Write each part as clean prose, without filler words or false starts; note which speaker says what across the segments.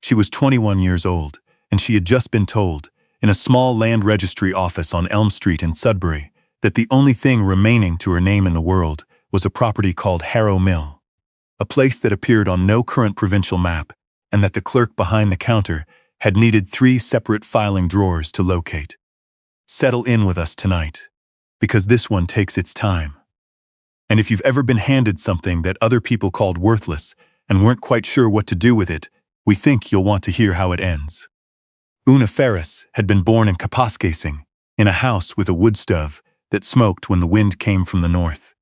Speaker 1: She was 21 years old, and she had just been told, in a small land registry office on Elm Street in Sudbury, that the only thing remaining to her name in the world was a property called Harrow Mill, a place that appeared on no current provincial map, and that the clerk behind the counter had needed 3 separate filing drawers to locate. Settle in with us tonight, because this one takes its time. And if you've ever been handed something that other people called worthless and weren't quite sure what to do with it, we think you'll want to hear how it ends. Oona Ferris had been born in Kapuskasing, in a house with a wood stove that smoked when the wind came from the north.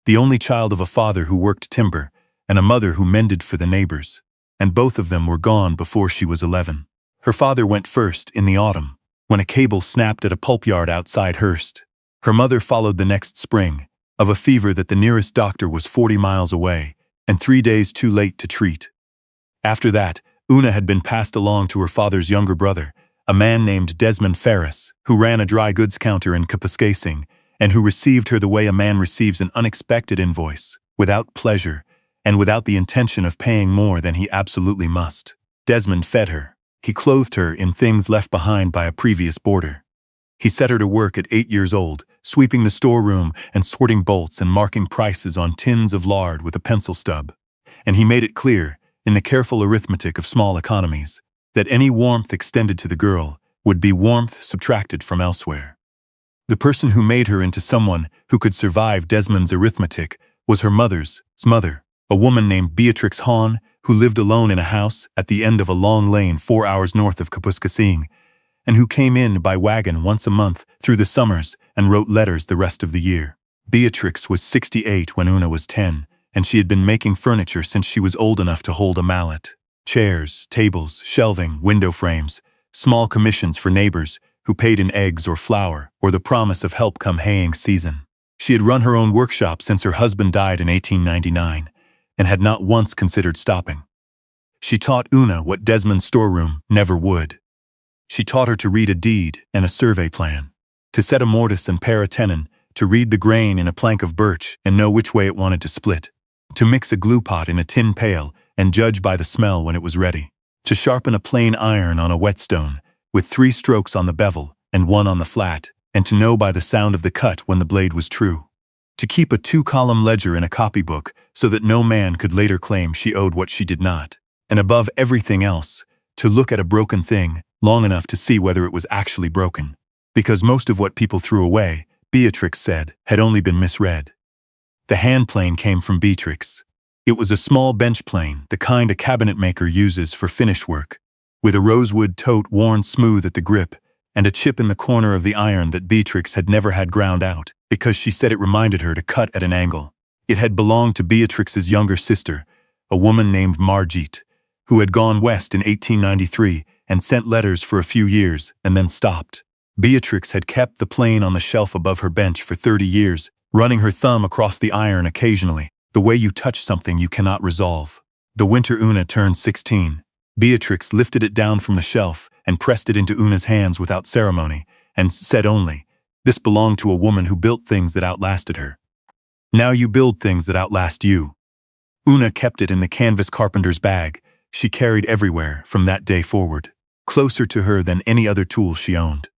Speaker 1: The only child of a father who worked timber and a mother who mended for the neighbors, and both of them were gone before she was 11. Her father went first in the autumn, when a cable snapped at a pulp yard outside Hearst. Her mother followed the next spring, of a fever that the nearest doctor was 40 miles away and 3 days too late to treat. After that, Oona had been passed along to her father's younger brother, a man named Desmond Ferris, who ran a dry goods counter in Kapuskasing, and who received her the way a man receives an unexpected invoice, without pleasure, and without the intention of paying more than he absolutely must. Desmond fed her. He clothed her in things left behind by a previous boarder. He set her to work at 8 years old, sweeping the storeroom and sorting bolts and marking prices on tins of lard with a pencil stub. And he made it clear, in the careful arithmetic of small economies, that any warmth extended to the girl would be warmth subtracted from elsewhere. The person who made her into someone who could survive Desmond's arithmetic was her mother's mother, a woman named Beatrix Hahn, who lived alone in a house at the end of a long lane 4 hours north of Kapuskasing, and who came in by wagon once a month through the summers and wrote letters the rest of the year. Beatrix was 68 when Oona was 10, and she had been making furniture since she was old enough to hold a mallet. Chairs, tables, shelving, window frames, small commissions for neighbors who paid in eggs or flour or the promise of help come haying season. She had run her own workshop since her husband died in 1899 and had not once considered stopping. She taught Oona what Desmond's storeroom never would. She taught her to read a deed and a survey plan, to set a mortise and pare a tenon, to read the grain in a plank of birch and know which way it wanted to split, to mix a glue pot in a tin pail and judge by the smell when it was ready, to sharpen a plain iron on a whetstone with 3 strokes on the bevel and 1 on the flat, and to know by the sound of the cut when the blade was true, to keep a 2-column ledger in a copybook so that no man could later claim she owed what she did not, and above everything else, to look at a broken thing long enough to see whether it was actually broken, because most of what people threw away, Beatrix said, had only been misread. The hand plane came from Beatrix. It was a small bench plane, the kind a cabinet maker uses for finish work, with a rosewood tote worn smooth at the grip and a chip in the corner of the iron that Beatrix had never had ground out, because she said it reminded her to cut at an angle. It had belonged to Beatrix's younger sister, a woman named Margit, who had gone west in 1893 and sent letters for a few years and then stopped. Beatrix had kept the plane on the shelf above her bench for 30 years, running her thumb across the iron occasionally, the way you touch something you cannot resolve. The winter Oona turned 16. Beatrix lifted it down from the shelf and pressed it into Oona's hands without ceremony, and said only, "This belonged to a woman who built things that outlasted her. Now you build things that outlast you." Oona kept it in the canvas carpenter's bag she carried everywhere from that day forward, closer to her than any other tool she owned.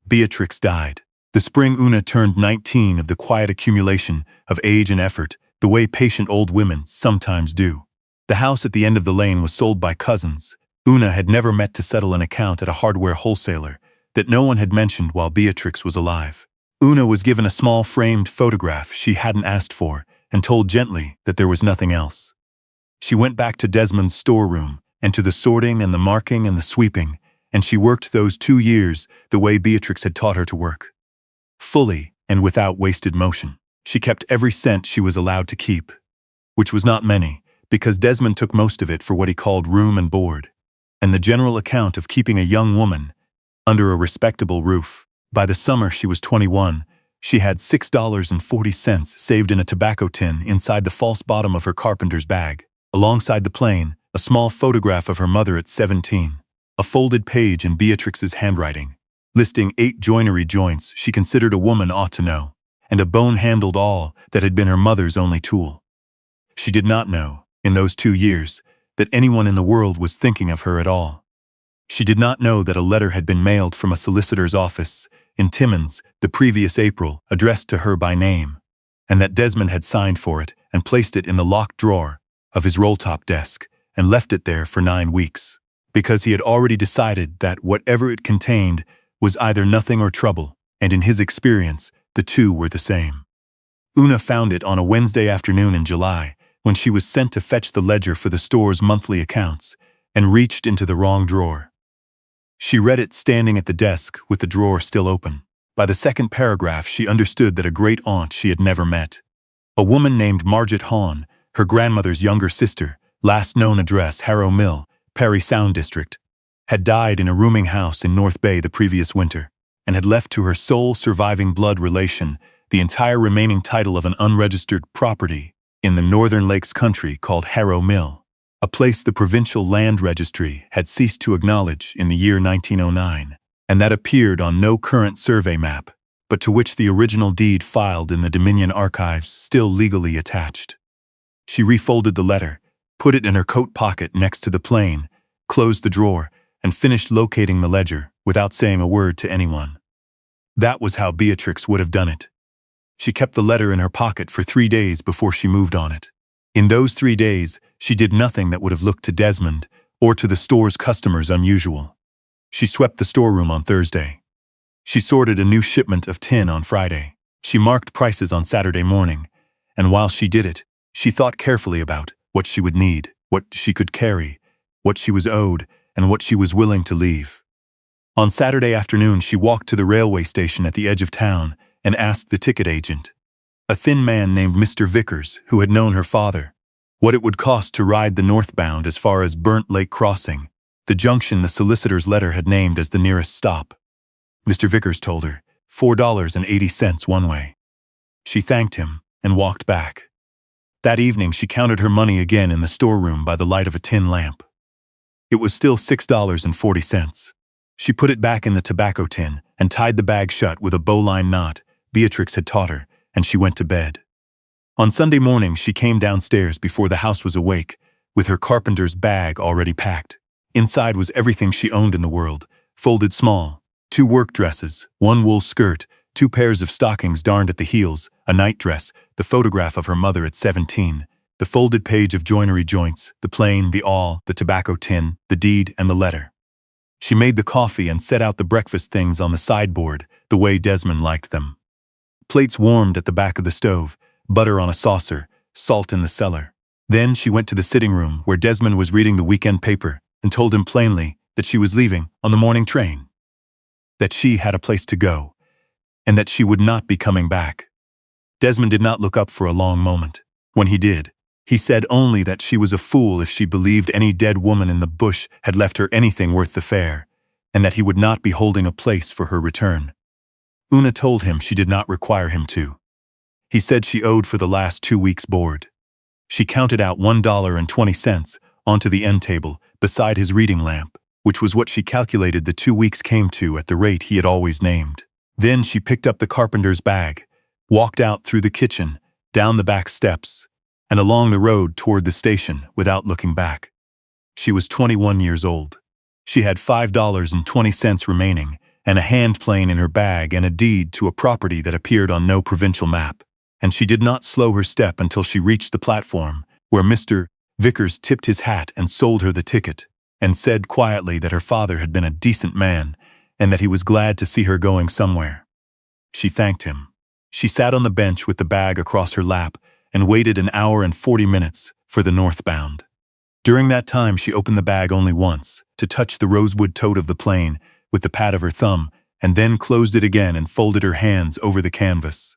Speaker 1: Beatrix died. The spring Oona turned 19 of the quiet accumulation of age and effort, the way patient old women sometimes do. The house at the end of the lane was sold by cousins. Oona had never met to settle an account at a hardware wholesaler that no one had mentioned while Beatrix was alive. Oona was given a small framed photograph she hadn't asked for and told gently that there was nothing else. She went back to Desmond's storeroom and to the sorting and the marking and the sweeping, and she worked those 2 years the way Beatrix had taught her to work. Fully and without wasted motion. She kept every cent she was allowed to keep, which was not many, because Desmond took most of it for what he called room and board, and the general account of keeping a young woman under a respectable roof. By the summer she was 21, she had $6.40 saved in a tobacco tin inside the false bottom of her carpenter's bag. Alongside the plane, a small photograph of her mother at 17, a folded page in Beatrix's handwriting, listing 8 joinery joints she considered a woman ought to know, and a bone-handled awl that had been her mother's only tool. She did not know, in those 2 years, that anyone in the world was thinking of her at all. She did not know that a letter had been mailed from a solicitor's office in Timmins the previous April, addressed to her by name, and that Desmond had signed for it and placed it in the locked drawer of his roll-top desk and left it there for 9 weeks, because he had already decided that whatever it contained was either nothing or trouble, and in his experience, the two were the same. Oona found it on a Wednesday afternoon in July, when she was sent to fetch the ledger for the store's monthly accounts, and reached into the wrong drawer. She read it standing at the desk with the drawer still open. By the second paragraph, she understood that a great-aunt she had never met, a woman named Margit, her grandmother's younger sister, last known address Harrow Mill, Parry Sound District, had died in a rooming house in North Bay the previous winter, and had left to her sole surviving blood relation the entire remaining title of an unregistered property in the Northern Lakes country called Harrow Mill, a place the provincial land registry had ceased to acknowledge in the year 1909, and that appeared on no current survey map, but to which the original deed filed in the Dominion archives still legally attached. She refolded the letter, put it in her coat pocket next to the plane, closed the drawer, and finished locating the ledger without saying a word to anyone. That was how Beatrix would have done it. She kept the letter in her pocket for 3 days before she moved on it. In those 3 days, she did nothing that would have looked to Desmond or to the store's customers unusual. She swept the storeroom on Thursday. She sorted a new shipment of tin on Friday. She marked prices on Saturday morning, and while she did it, she thought carefully about what she would need, what she could carry, what she was owed, and what she was willing to leave. On Saturday afternoon, she walked to the railway station at the edge of town and asked the ticket agent, a thin man named Mr. Vickers, who had known her father, what it would cost to ride the northbound as far as Burnt Lake Crossing, the junction the solicitor's letter had named as the nearest stop. Mr. Vickers told her, $4.80 one way. She thanked him and walked back. That evening she counted her money again in the storeroom by the light of a tin lamp. It was still $6.40. She put it back in the tobacco tin and tied the bag shut with a bowline knot Beatrix had taught her, and she went to bed. On Sunday morning she came downstairs before the house was awake, with her carpenter's bag already packed. Inside was everything she owned in the world, folded small, 2 work dresses, 1 wool skirt, 2 pairs of stockings darned at the heels, a nightdress, the photograph of her mother at 17, the folded page of joinery joints, the plane, the awl, the tobacco tin, the deed, and the letter. She made the coffee and set out the breakfast things on the sideboard, the way Desmond liked them. Plates warmed at the back of the stove, butter on a saucer, salt in the cellar. Then she went to the sitting room where Desmond was reading the weekend paper and told him plainly that she was leaving on the morning train, that she had a place to go, and that she would not be coming back. Desmond did not look up for a long moment. When he did, he said only that she was a fool if she believed any dead woman in the bush had left her anything worth the fare, and that he would not be holding a place for her return. Oona told him she did not require him to. He said she owed for the last 2 weeks' board. She counted out $1.20 onto the end table beside his reading lamp, which was what she calculated the 2 weeks came to at the rate he had always named. Then she picked up the carpenter's bag, walked out through the kitchen, down the back steps, and along the road toward the station without looking back. She was 21 years old. She had $5.20 remaining, and a hand plane in her bag and a deed to a property that appeared on no provincial map, and she did not slow her step until she reached the platform, where Mr. Vickers tipped his hat and sold her the ticket, and said quietly that her father had been a decent man, and that he was glad to see her going somewhere. She thanked him. She sat on the bench with the bag across her lap and waited 1 hour and 40 minutes for the northbound. During that time she opened the bag only once, to touch the rosewood tote of the plane with the pad of her thumb, and then closed it again and folded her hands over the canvas.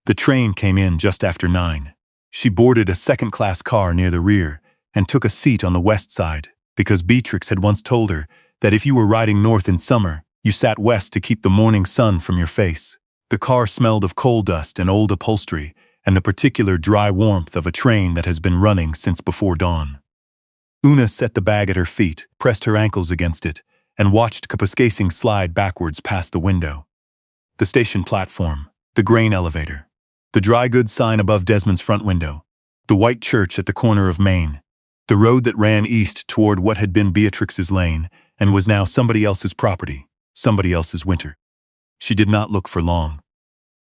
Speaker 1: The train came in just after 9. She boarded a second-class car near the rear and took a seat on the west side, because Beatrix had once told her that if you were riding north in summer, you sat west to keep the morning sun from your face. The car smelled of coal dust and old upholstery, and the particular dry warmth of a train that has been running since before dawn. Oona set the bag at her feet, pressed her ankles against it, and watched Kapuskasing slide backwards past the window. The station platform, the grain elevator, the dry goods sign above Desmond's front window, the white church at the corner of Main, The road that ran east toward what had been Beatrix's lane and was now somebody else's property, somebody else's winter. She did not look for long.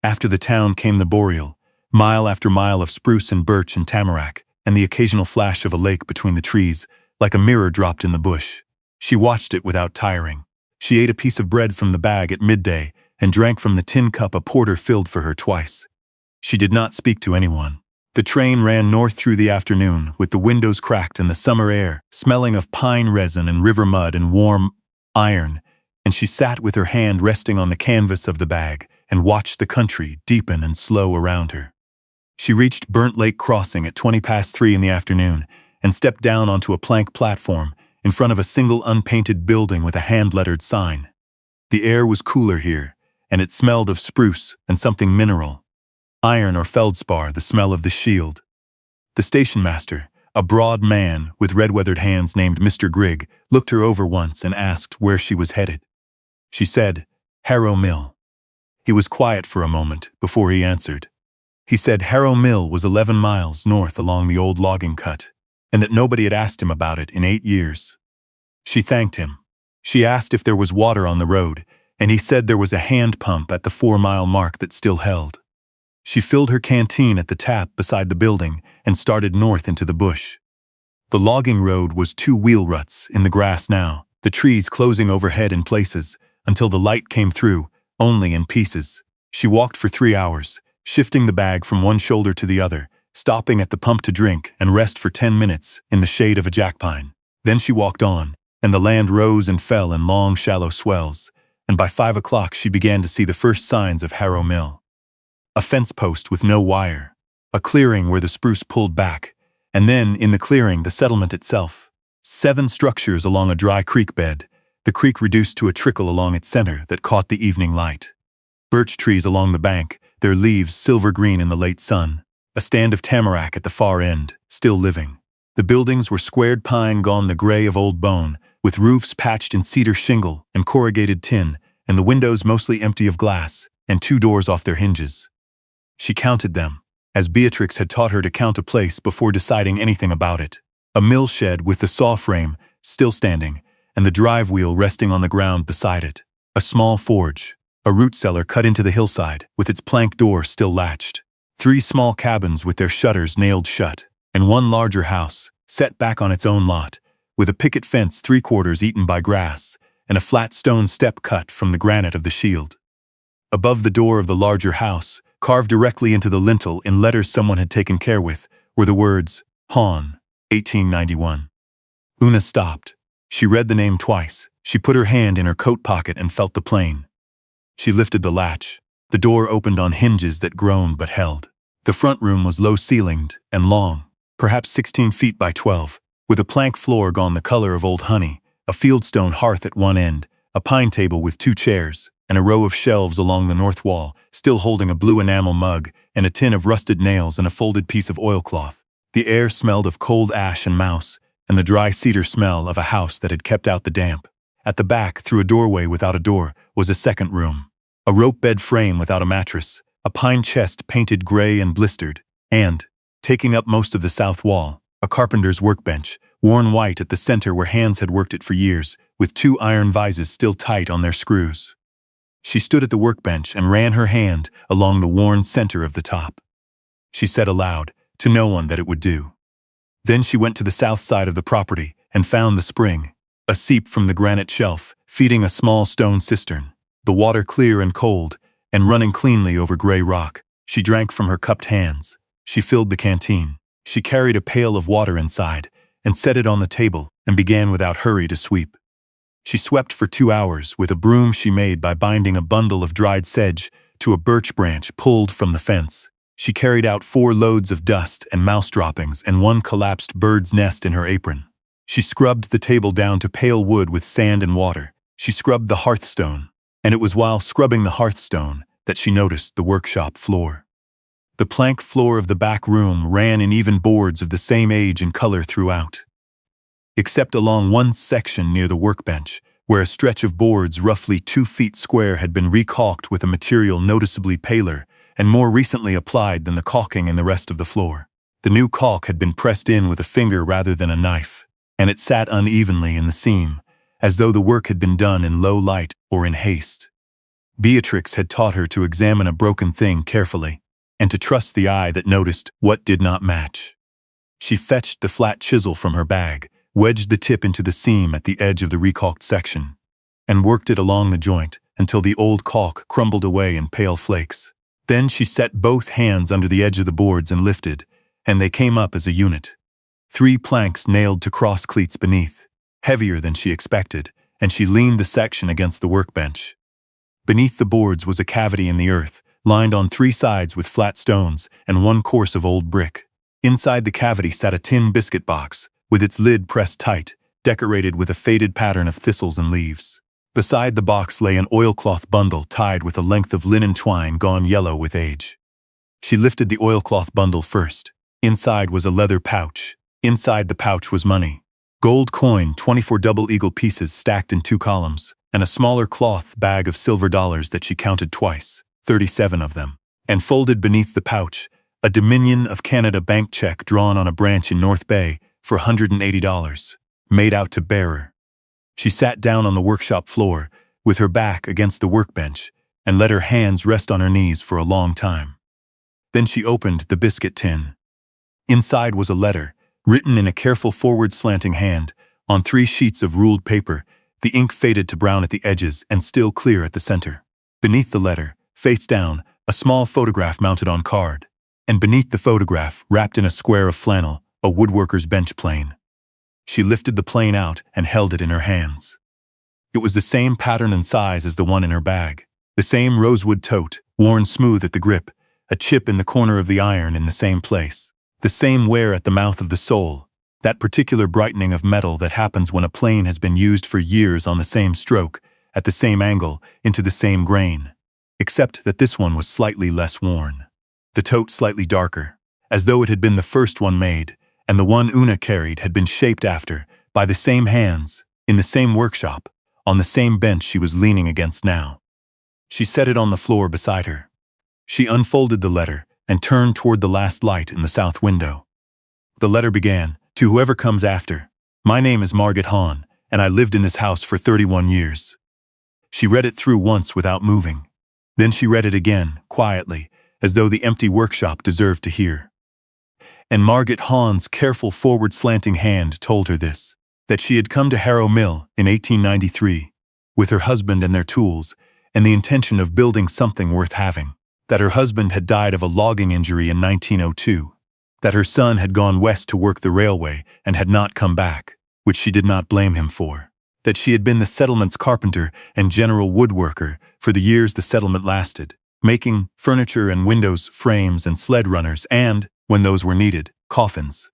Speaker 1: After the town came the boreal, mile after mile of spruce and birch and tamarack, and the occasional flash of a lake between the trees, like a mirror dropped in the bush. She watched it without tiring. She ate a piece of bread from the bag at midday and drank from the tin cup a porter filled for her twice. She did not speak to anyone. The train ran north through the afternoon, with the windows cracked and the summer air smelling of pine resin and river mud and warm iron, and she sat with her hand resting on the canvas of the bag and watched the country deepen and slow around her. She reached Burnt Lake Crossing at 3:20 in the afternoon and stepped down onto a plank platform in front of a single unpainted building with a hand-lettered sign. The air was cooler here, and it smelled of spruce and something mineral. Iron or feldspar, the smell of the shield. The station master, a broad man with red-weathered hands named Mr. Grigg, looked her over once and asked where she was headed. She said, "Harrow Mill." He was quiet for a moment before he answered. He said Harrow Mill was 11 miles north along the old logging cut, and that nobody had asked him about it in 8 years. She thanked him. She asked if there was water on the road, and he said there was a hand pump at the 4-mile mark that still held. She filled her canteen at the tap beside the building and started north into the bush. The logging road was 2 wheel ruts in the grass now, the trees closing overhead in places until the light came through, only in pieces. She walked for 3 hours, shifting the bag from one shoulder to the other, stopping at the pump to drink and rest for 10 minutes in the shade of a jackpine. Then she walked on, and the land rose and fell in long, shallow swells, and by 5 o'clock she began to see the first signs of Harrow Mill. A fence post with no wire, a clearing where the spruce pulled back, and then, in the clearing, the settlement itself. 7 structures along a dry creek bed, the creek reduced to a trickle along its center that caught the evening light. Birch trees along the bank, their leaves silver green in the late sun. A stand of tamarack at the far end, still living. The buildings were squared pine gone the gray of old bone, with roofs patched in cedar shingle and corrugated tin, and the windows mostly empty of glass, and 2 doors off their hinges. She counted them, as Beatrix had taught her to count a place before deciding anything about it. A mill shed with the saw frame still standing, and the drive wheel resting on the ground beside it. A small forge, a root cellar cut into the hillside, with its plank door still latched. 3 small cabins with their shutters nailed shut, and 1 larger house, set back on its own lot, with a picket fence 3/4 eaten by grass, and a flat stone step cut from the granite of the shield. Above the door of the larger house, carved directly into the lintel in letters someone had taken care with, were the words, Hahn, 1891. Oona stopped. She read the name twice. She put her hand in her coat pocket and felt the plane. She lifted the latch. The door opened on hinges that groaned but held. The front room was low-ceilinged and long, perhaps 16 feet by 12, with a plank floor gone the color of old honey, a fieldstone hearth at one end, a pine table with 2 chairs, and a row of shelves along the north wall, still holding a blue enamel mug and a tin of rusted nails and a folded piece of oilcloth. The air smelled of cold ash and mouse, and the dry cedar smell of a house that had kept out the damp. At the back, through a doorway without a door, was a second room. A rope bed frame without a mattress, a pine chest painted gray and blistered, and, taking up most of the south wall, a carpenter's workbench, worn white at the center where hands had worked it for years, with 2 iron vises still tight on their screws. She stood at the workbench and ran her hand along the worn center of the top. She said aloud, to no one, that it would do. Then she went to the south side of the property and found the spring, a seep from the granite shelf, feeding a small stone cistern, the water clear and cold, and running cleanly over gray rock. She drank from her cupped hands. She filled the canteen. She carried a pail of water inside and set it on the table and began without hurry to sweep. She swept for 2 hours with a broom she made by binding a bundle of dried sedge to a birch branch pulled from the fence. She carried out 4 loads of dust and mouse droppings and 1 collapsed bird's nest in her apron. She scrubbed the table down to pale wood with sand and water. She scrubbed the hearthstone, and it was while scrubbing the hearthstone that she noticed the workshop floor. The plank floor of the back room ran in even boards of the same age and color throughout, except along one section near the workbench, where a stretch of boards roughly 2 feet square had been recaulked with a material noticeably paler and more recently applied than the caulking in the rest of the floor. The new caulk had been pressed in with a finger rather than a knife, and it sat unevenly in the seam, as though the work had been done in low light or in haste. Beatrix had taught her to examine a broken thing carefully, and to trust the eye that noticed what did not match. She fetched the flat chisel from her bag, wedged the tip into the seam at the edge of the recalked section, and worked it along the joint until the old caulk crumbled away in pale flakes. Then she set both hands under the edge of the boards and lifted, and they came up as a unit. 3 planks nailed to cross cleats beneath, heavier than she expected, and she leaned the section against the workbench. Beneath the boards was a cavity in the earth, lined on 3 sides with flat stones and 1 course of old brick. Inside the cavity sat a tin biscuit box, with its lid pressed tight, decorated with a faded pattern of thistles and leaves. Beside the box lay an oilcloth bundle tied with a length of linen twine gone yellow with age. She lifted the oilcloth bundle first. Inside was a leather pouch. Inside the pouch was money. Gold coin, 24 double eagle pieces stacked in 2 columns, and a smaller cloth bag of silver dollars that she counted twice, 37 of them. And folded beneath the pouch, a Dominion of Canada bank check drawn on a branch in North Bay for $180, made out to bearer. She sat down on the workshop floor, with her back against the workbench, and let her hands rest on her knees for a long time. Then she opened the biscuit tin. Inside was a letter, written in a careful forward slanting hand, on 3 sheets of ruled paper, the ink faded to brown at the edges and still clear at the center. Beneath the letter, face down, a small photograph mounted on card, and beneath the photograph, wrapped in a square of flannel, a woodworker's bench plane. She lifted the plane out and held it in her hands. It was the same pattern and size as the one in her bag, the same rosewood tote, worn smooth at the grip, a chip in the corner of the iron in the same place, the same wear at the mouth of the sole, that particular brightening of metal that happens when a plane has been used for years on the same stroke, at the same angle, into the same grain, except that this one was slightly less worn. The tote slightly darker, as though it had been the first one made, and the one Oona carried had been shaped after, by the same hands, in the same workshop, on the same bench she was leaning against now. She set it on the floor beside her. She unfolded the letter and turned toward the last light in the south window. The letter began, "To whoever comes after. My name is Margit Hahn, and I lived in this house for 31 years." She read it through once without moving. Then she read it again, quietly, as though the empty workshop deserved to hear. And Margit Hahn's careful forward slanting hand told her this, that she had come to Harrow Mill in 1893, with her husband and their tools, and the intention of building something worth having, that her husband had died of a logging injury in 1902, that her son had gone west to work the railway and had not come back, which she did not blame him for, that she had been the settlement's carpenter and general woodworker for the years the settlement lasted, making furniture and windows, frames and sled runners and, when those were needed, coffins.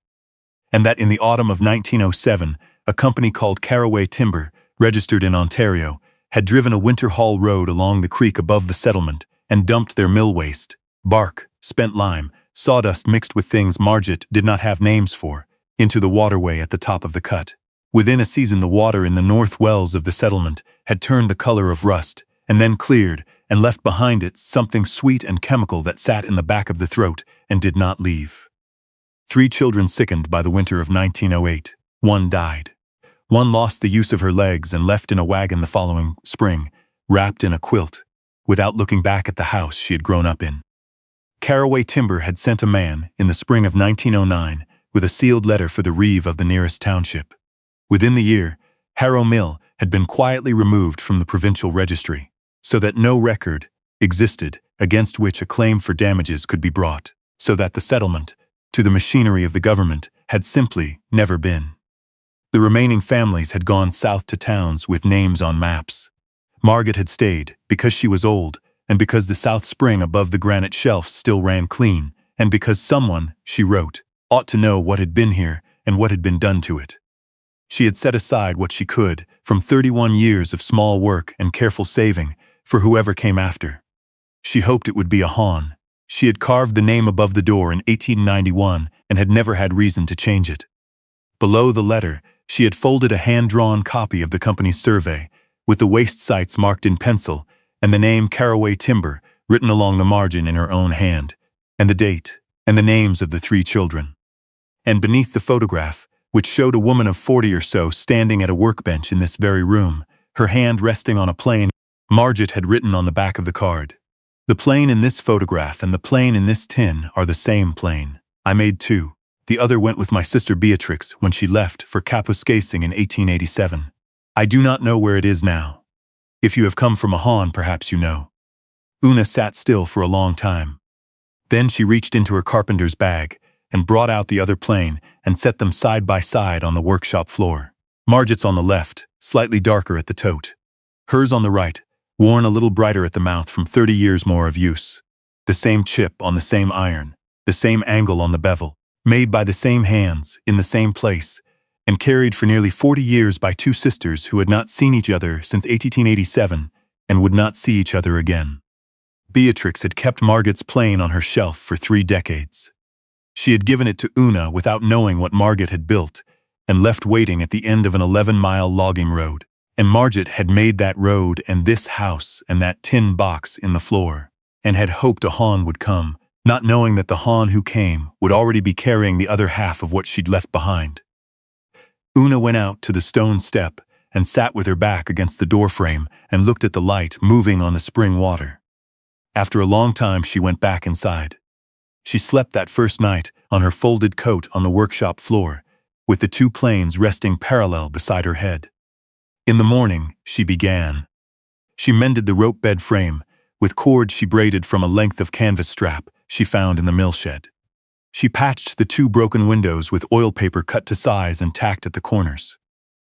Speaker 1: And that in the autumn of 1907, a company called Caraway Timber, registered in Ontario, had driven a winter haul road along the creek above the settlement and dumped their mill waste, bark, spent lime, sawdust mixed with things Margit did not have names for, into the waterway at the top of the cut. Within a season the water in the north wells of the settlement had turned the color of rust, and then cleared, and left behind it something sweet and chemical that sat in the back of the throat and did not leave. 3 children sickened by the winter of 1908. 1 died. 1 lost the use of her legs and left in a wagon the following spring, wrapped in a quilt, without looking back at the house she had grown up in. Caraway Timber had sent a man, in the spring of 1909, with a sealed letter for the reeve of the nearest township. Within the year, Harrow Mill had been quietly removed from the provincial registry, so that no record existed against which a claim for damages could be brought, so that the settlement, to the machinery of the government, had simply never been. The remaining families had gone south to towns with names on maps. Margit had stayed because she was old, and because the south spring above the granite shelf still ran clean, and because someone, she wrote, ought to know what had been here and what had been done to it. She had set aside what she could from 31 years of small work and careful saving for whoever came after. She hoped it would be a Hahn. She had carved the name above the door in 1891 and had never had reason to change it. Below the letter, she had folded a hand-drawn copy of the company's survey, with the waste sites marked in pencil and the name Caraway Timber written along the margin in her own hand, and the date, and the names of the 3 children. And beneath the photograph, which showed a woman of 40 or so standing at a workbench in this very room, her hand resting on a plane, Margit had written on the back of the card, "The plane in this photograph and the plane in this tin are the same plane. I made two. The other went with my sister Beatrix when she left for Kapuskasing in 1887. I do not know where it is now. If you have come from Mahon, perhaps you know." Oona sat still for a long time. Then she reached into her carpenter's bag and brought out the other plane and set them side by side on the workshop floor. Margit's on the left, slightly darker at the tote. Hers on the right, worn a little brighter at the mouth from 30 years more of use. The same chip on the same iron, the same angle on the bevel, made by the same hands, in the same place, and carried for nearly 40 years by two sisters who had not seen each other since 1887 and would not see each other again. Beatrix had kept Margit's plane on her shelf for 3 decades. She had given it to Oona without knowing what Margit had built, and left waiting at the end of an 11-mile logging road. And Margit had made that road and this house and that tin box in the floor, and had hoped a Hon would come, not knowing that the Hon who came would already be carrying the other half of what she'd left behind. Oona went out to the stone step and sat with her back against the doorframe and looked at the light moving on the spring water. After a long time, she went back inside. She slept that first night on her folded coat on the workshop floor, with the two planes resting parallel beside her head. In the morning, she began. She mended the rope bed frame with cord she braided from a length of canvas strap she found in the mill shed. She patched the 2 broken windows with oil paper cut to size and tacked at the corners.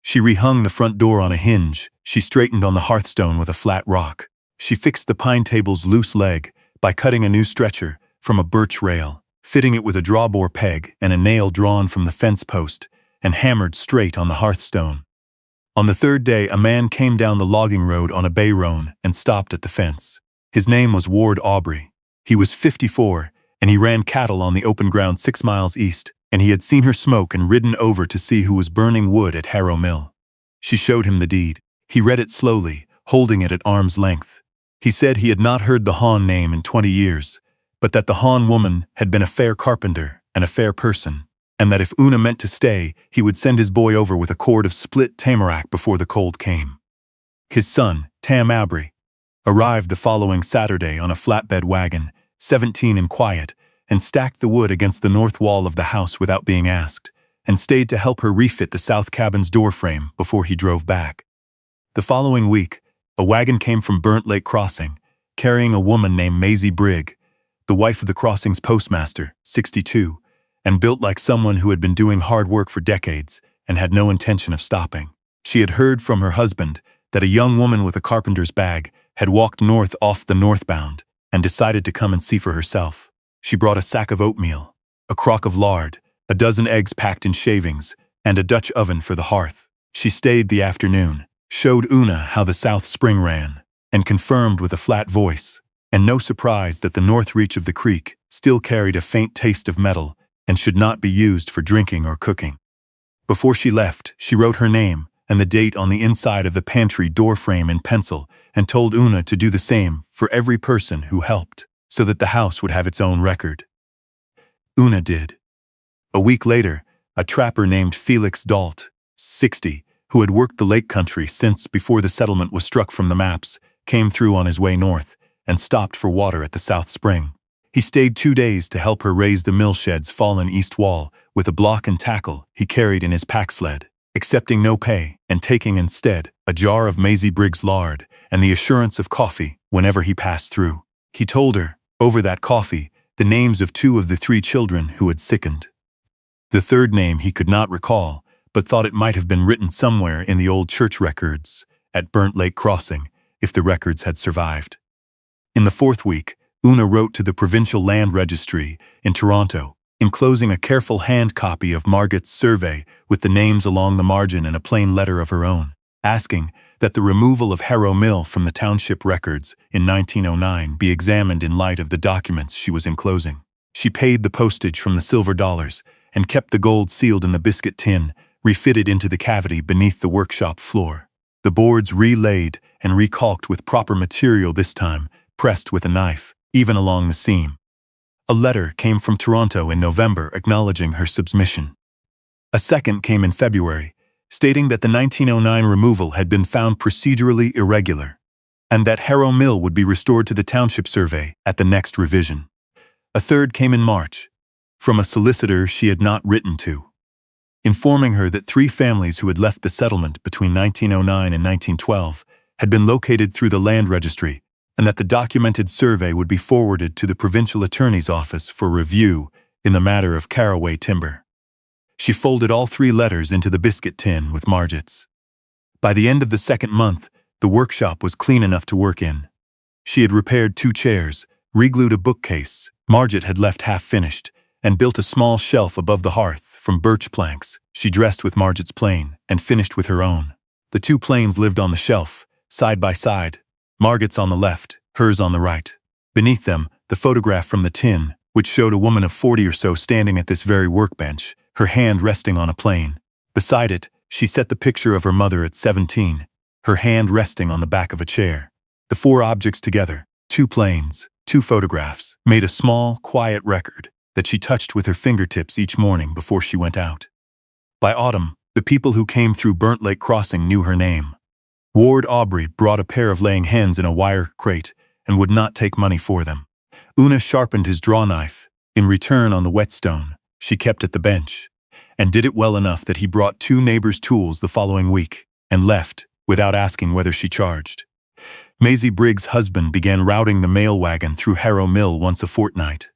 Speaker 1: She rehung the front door on a hinge she straightened on the hearthstone with a flat rock. She fixed the pine table's loose leg by cutting a new stretcher from a birch rail, fitting it with a drawbore peg and a nail drawn from the fence post, and hammered straight on the hearthstone. On the 3rd day, a man came down the logging road on a bay roan and stopped at the fence. His name was Ward Aubrey. He was 54, and he ran cattle on the open ground 6 miles east, and he had seen her smoke and ridden over to see who was burning wood at Harrow Mill. She showed him the deed. He read it slowly, holding it at arm's length. He said he had not heard the Hon name in 20 years, but that the Hon woman had been a fair carpenter and a fair person, and that if Oona meant to stay, he would send his boy over with a cord of split tamarack before the cold came. His son, Tam Aubrey, arrived the following Saturday on a flatbed wagon, 17 and quiet, and stacked the wood against the north wall of the house without being asked, and stayed to help her refit the south cabin's doorframe before he drove back. The following week, a wagon came from Burnt Lake Crossing, carrying a woman named Maisie Brigg, the wife of the crossing's postmaster, 62, and built like someone who had been doing hard work for decades and had no intention of stopping. She had heard from her husband that a young woman with a carpenter's bag had walked north off the northbound and decided to come and see for herself. She brought a sack of oatmeal, a crock of lard, a dozen eggs packed in shavings, and a Dutch oven for the hearth. She stayed the afternoon, showed Oona how the south spring ran, and confirmed with a flat voice, and no surprise that the north reach of the creek still carried a faint taste of metal and should not be used for drinking or cooking. Before she left, she wrote her name and the date on the inside of the pantry doorframe in pencil and told Oona to do the same for every person who helped, so that the house would have its own record. Oona did. A week later, a trapper named Felix Dalt, 60, who had worked the lake country since before the settlement was struck from the maps, came through on his way north and stopped for water at the South Spring. He stayed 2 days to help her raise the mill shed's fallen east wall with a block and tackle he carried in his pack sled, accepting no pay and taking instead a jar of Maisie Briggs lard and the assurance of coffee whenever he passed through. He told her, over that coffee, the names of 2 of the 3 children who had sickened. The third name he could not recall, but thought it might have been written somewhere in the old church records at Burnt Lake Crossing, if the records had survived. In the 4th week, Oona wrote to the provincial land registry in Toronto, enclosing a careful hand copy of Margit's survey with the names along the margin and a plain letter of her own, asking that the removal of Harrow Mill from the township records in 1909 be examined in light of the documents she was enclosing. She paid the postage from the silver dollars and kept the gold sealed in the biscuit tin, refitted into the cavity beneath the workshop floor. The boards relaid and recalked with proper material this time, pressed with a knife, even along the seam. A letter came from Toronto in November acknowledging her submission. A second came in February, stating that the 1909 removal had been found procedurally irregular, and that Harrow Mill would be restored to the township survey at the next revision. A third came in March, from a solicitor she had not written to, informing her that 3 families who had left the settlement between 1909 and 1912 had been located through the land registry, and that the documented survey would be forwarded to the provincial attorney's office for review in the matter of caraway timber. She folded all 3 letters into the biscuit tin with Margit's. By the end of the second month, the workshop was clean enough to work in. She had repaired 2 chairs, reglued a bookcase Margit had left half-finished, and built a small shelf above the hearth from birch planks. She dressed with Margit's plane and finished with her own. The 2 planes lived on the shelf, side by side, Margit's on the left, hers on the right. Beneath them, the photograph from the tin, which showed a woman of 40 or so standing at this very workbench, her hand resting on a plane. Beside it, she set the picture of her mother at 17, her hand resting on the back of a chair. The 4 objects together, 2 planes, 2 photographs, made a small, quiet record that she touched with her fingertips each morning before she went out. By autumn, the people who came through Burnt Lake Crossing knew her name. Ward Aubrey brought a pair of laying hens in a wire crate and would not take money for them. Oona sharpened his draw knife. In return, on the whetstone she kept at the bench, and did it well enough that he brought 2 neighbors' tools the following week and left without asking whether she charged. Maisie Briggs' husband began routing the mail wagon through Harrow Mill once a fortnight,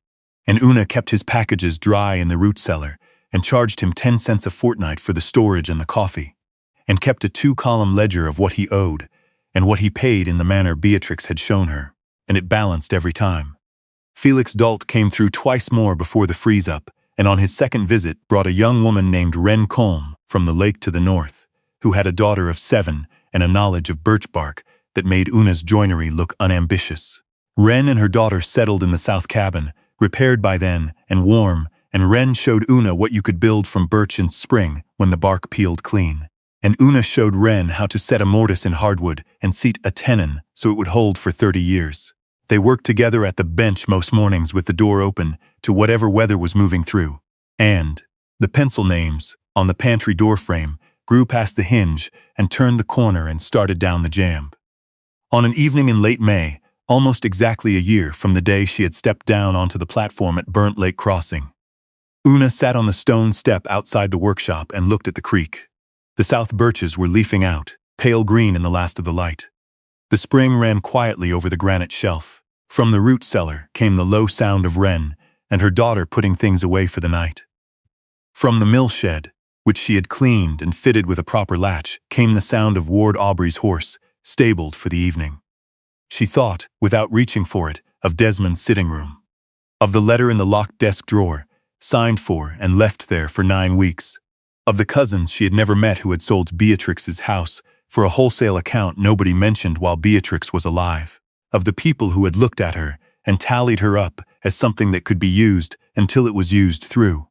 Speaker 1: and Oona kept his packages dry in the root cellar and charged him 10 cents a fortnight for the storage and the coffee, and kept a 2-column ledger of what he owed and what he paid in the manner Beatrix had shown her, and it balanced every time. Felix Dalt came through twice more before the freeze-up, and on his second visit brought a young woman named Wren Colm from the lake to the north, who had a daughter of 7 and a knowledge of birch bark that made Oona's joinery look unambitious. Wren and her daughter settled in the south cabin, repaired by then and warm, and Wren showed Oona what you could build from birch in spring when the bark peeled clean. And Oona showed Wren how to set a mortise in hardwood and seat a tenon so it would hold for 30 years. They worked together at the bench most mornings with the door open to whatever weather was moving through, and the pencil names on the pantry door frame grew past the hinge and turned the corner and started down the jamb. On an evening in late May, almost exactly a year from the day she had stepped down onto the platform at Burnt Lake Crossing, Oona sat on the stone step outside the workshop and looked at the creek. The south birches were leafing out, pale green in the last of the light. The spring ran quietly over the granite shelf. From the root cellar came the low sound of Wren and her daughter putting things away for the night. From the mill shed, which she had cleaned and fitted with a proper latch, came the sound of Ward Aubrey's horse, stabled for the evening. She thought, without reaching for it, of Desmond's sitting room, of the letter in the locked desk drawer, signed for and left there for 9 weeks, of the cousins she had never met who had sold Beatrix's house for a wholesale account nobody mentioned while Beatrix was alive, of the people who had looked at her and tallied her up as something that could be used until it was used through.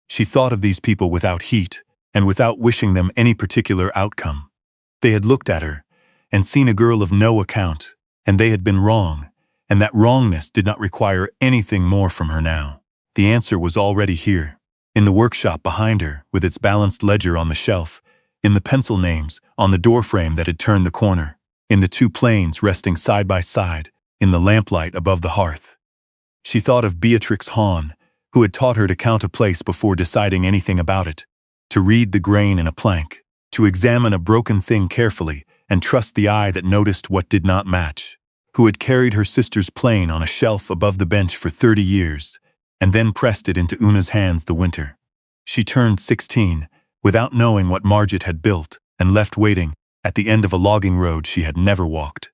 Speaker 1: She thought of these people without heat and without wishing them any particular outcome. They had looked at her and seen a girl of no account, and they had been wrong, and that wrongness did not require anything more from her now. The answer was already here, in the workshop behind her, with its balanced ledger on the shelf, in the pencil names on the doorframe that had turned the corner, in the 2 planes resting side by side, in the lamplight above the hearth. She thought of Beatrix Hahn, who had taught her to count a place before deciding anything about it, to read the grain in a plank, to examine a broken thing carefully and trust the eye that noticed what did not match, who had carried her sister's plane on a shelf above the bench for 30 years, and then pressed it into Oona's hands the winter. She turned 16, without knowing what Margit had built, and left waiting at the end of a logging road she had never walked.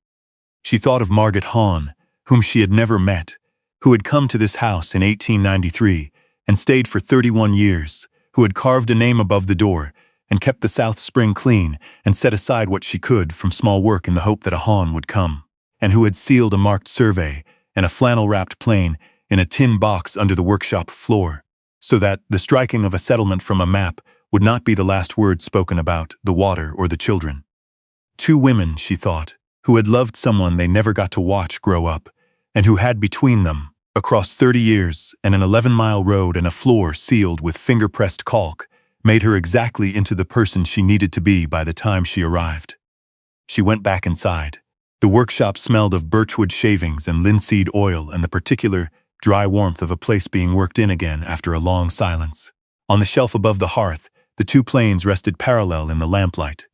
Speaker 1: She thought of Margit Hahn, whom she had never met, who had come to this house in 1893 and stayed for 31 years, who had carved a name above the door and kept the south spring clean and set aside what she could from small work in the hope that a Hahn would come, and who had sealed a marked survey and a flannel-wrapped plane in a tin box under the workshop floor, so that the striking of a settlement from a map would not be the last word spoken about the water or the children. 2 women, she thought, who had loved someone they never got to watch grow up, and who had between them Across 30 years, and an 11-mile road and a floor sealed with finger-pressed caulk made her exactly into the person she needed to be by the time she arrived. She went back inside. The workshop smelled of birchwood shavings and linseed oil and the particular, dry warmth of a place being worked in again after a long silence. On the shelf above the hearth, the two planes rested parallel in the lamplight.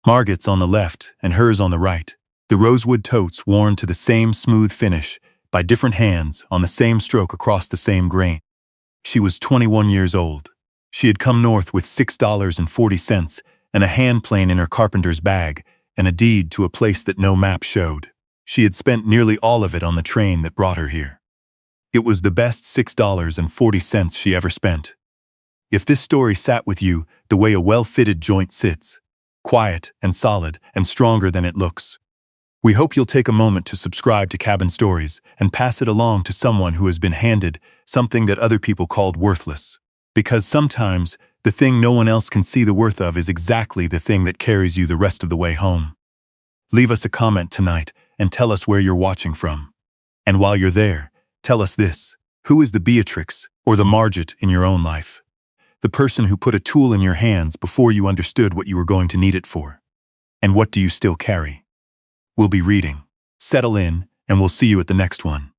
Speaker 1: Margit's on the left and hers on the right. The rosewood totes worn to the same smooth finish, by different hands, on the same stroke across the same grain. She was 21 years old. She had come north with $6.40 and a hand plane in her carpenter's bag and a deed to a place that no map showed. She had spent nearly all of it on the train that brought her here. It was the best $6.40 she ever spent. If this story sat with you the way a well-fitted joint sits, quiet and solid and stronger than it looks, we hope you'll take a moment to subscribe to Cabin Stories and pass it along to someone who has been handed something that other people called worthless. Because sometimes, the thing no one else can see the worth of is exactly the thing that carries you the rest of the way home. Leave us a comment tonight and tell us where you're watching from. And while you're there, tell us this: who is the Beatrix or the Margit in your own life? The person who put a tool in your hands before you understood what you were going to need it for. And what do you still carry? We'll be reading. Settle in, and we'll see you at the next one.